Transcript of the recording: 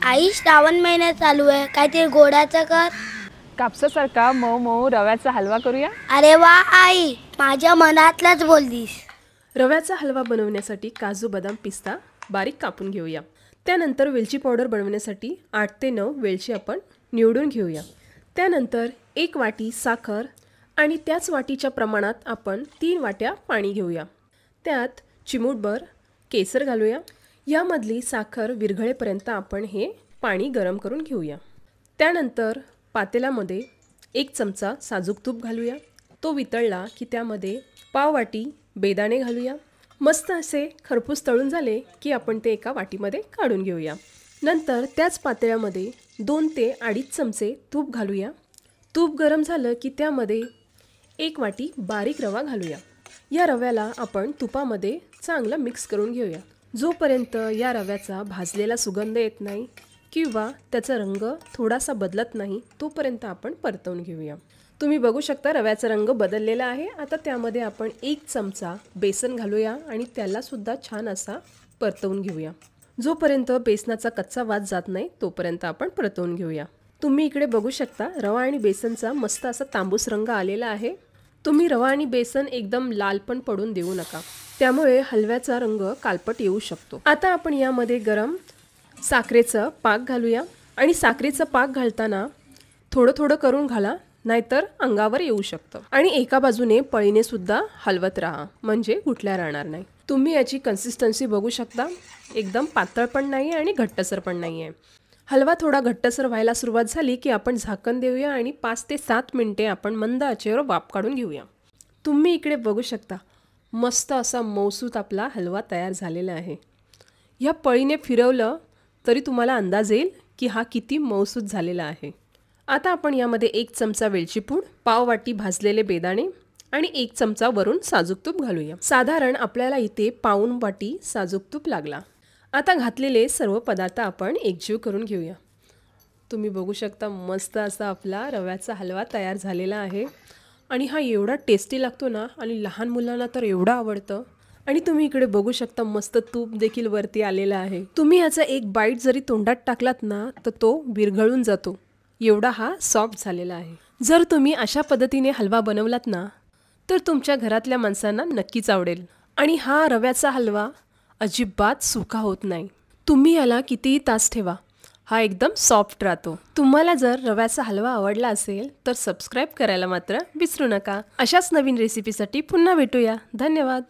आई श्रावण महिना चालू आहे, काहीतरी गोडाचं कर. कापसासारखा मऊ मऊ रव्याचा हलवा करूया. अरे वा आई, माझ्या मनातलंच बोललीस. रव्याचा हलवा बनवण्यासाठी काजू बदाम पिस्ता बारीक कापून घेऊया. त्यानंतर वेलची पावडर बनवण्यासाठी 8 ते 9 वेलची आपण निवडून घेऊया. त्यानंतर 1 वाटी साखर आणि त्याच वाटीच्या प्रमाणात आपण 3 वाट्या पाणी घेऊया. त्यात चिमूटभर केसर घालूया. यामधली साखर विरघळेपर्यंत आपण हे पाणी गरम करून घेऊया. त्यानंतर पातेल्यामध्ये 1 चमचा साजूक तूप घालूया. तो वितळला की त्यामध्ये पाव वाटी बेदाणे घालूया. मस्त असे खरपूस तळून झाले की आपण ते एका वाटीमध्ये काढून घेऊया. नंतर त्याच पातेल्यामध्ये 2 ते 2.5 चमचे तूप घालूया. तूप गरम झालं की त्यामध्ये 1 वाटी बारीक रवा घालूया. या रव्याला आपण तुपामध्ये चांगलं मिक्स करून घेऊया. जोपर्यंत या रव्याचा भाजलेला सुगंध येत नाही किंवा त्याचा रंग थोडासा बदलत नाही तोपर्यंत आपण परतवून घेऊया. तुम्ही बघू शकता रव्याचा रंग बदललेला आहे. आता त्यामध्ये आपण 1 चमचा बेसन घालूया आणि त्याला सुद्धा छान असा परतवून घेऊया. जोपर्यंत बेसनाचा कच्चा वास जात नाही तोपर्यंत आपण परतवून घेऊया. तुम्ही इकडे बघू शकता रवा आणि बेसनचा मस्त असा तांबूस रंग आलेला आहे. तुम्ही रवा आणि बेसन एकदम लाल पण पडून देऊ नका, त्यामुळे हलव्याचा रंग कालपट येऊ शकतो. आता आपण यामध्ये गरम साखरेचं पाक घालूया आणि साखरेचं पाक घालताना थोडं थोडं करून घाला, नाहीतर अंगावर येऊ शकतं. आणि एका बाजूने पळीने सुद्धा हलवत राहा, म्हणजे गुठल्या राहणार नाही. तुम्ही याची कन्सिस्टन्सी बघू शकता, एकदम पातळ पण नाही आणि घट्टसर पण नाही आहे. हलवा थोडा घट्टसर व्हायला सुरुवात झाली की आपण झाकण देऊया आणि 5 ते 7 मिनिटे आपण मंद आचेवर वाफ काढून घेऊया. तुम्ही इकडे बघू शकता मस्त असा मऊसूत आपला हलवा तयार झालेला आहे. या पळीने फिरवलं तरी तुम्हाला अंदाज येईल की हा किती मऊसूत झालेला आहे. आता आपण यामध्ये 1 चमचा वेलची पूड, पाव वाटी भाजलेले बेदाणे आणि 1 चमचा वरून साजूक तूप घालूया. साधारण आपल्याला इथे पाऊण वाटी साजूक तूप लागला. आता घातलेले सर्व पदार्थ आपण एकजीव करून घेऊया. तुम्ही बघू शकता मस्त असा आपला रव्याचा हलवा तयार झालेला आहे आणि हा एवढा टेस्टी लागतो ना, आणि लहान मुलांना तर एवढं आवडतं. आणि तुम्ही इकडे बघू शकता मस्त तूप देखील वरती आलेला आहे. तुम्ही याचा एक बाईट जरी तोंडात टाकलात ना तर तो विरघळून जातो, एवढा हा सॉफ्ट झालेला आहे. जर तुम्ही अशा पद्धतीने हलवा बनवलात ना तर तुमच्या घरातल्या माणसांना नक्कीच आवडेल. आणि हा रव्याचा हलवा अजिबात सुका होत नाही. तुम्ही याला कितीही तास ठेवा, हा एकदम सॉफ्ट राहतो. तुम्हाला जर रव्याचा हलवा आवडला असेल तर सबस्क्राईब करायला मात्र विसरू नका. अशाच नवीन रेसिपीसाठी पुन्हा भेटूया. धन्यवाद.